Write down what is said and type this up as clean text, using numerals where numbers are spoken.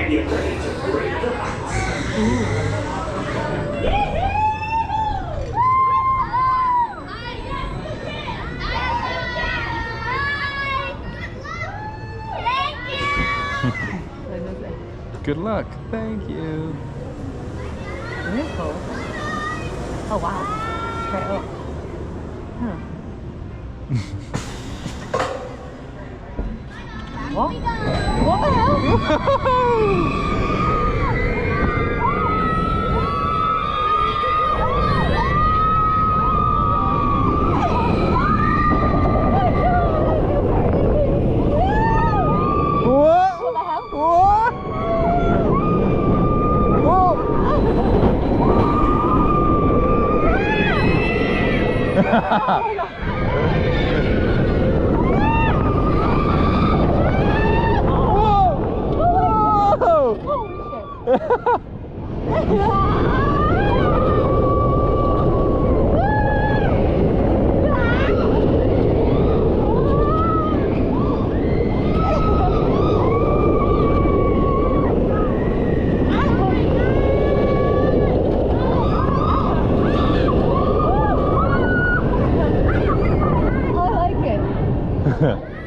and you're ready to break the ice. Good luck. Thank you. Really cool. Oh wow. Straight up. Huh. What? What the hell? I like it.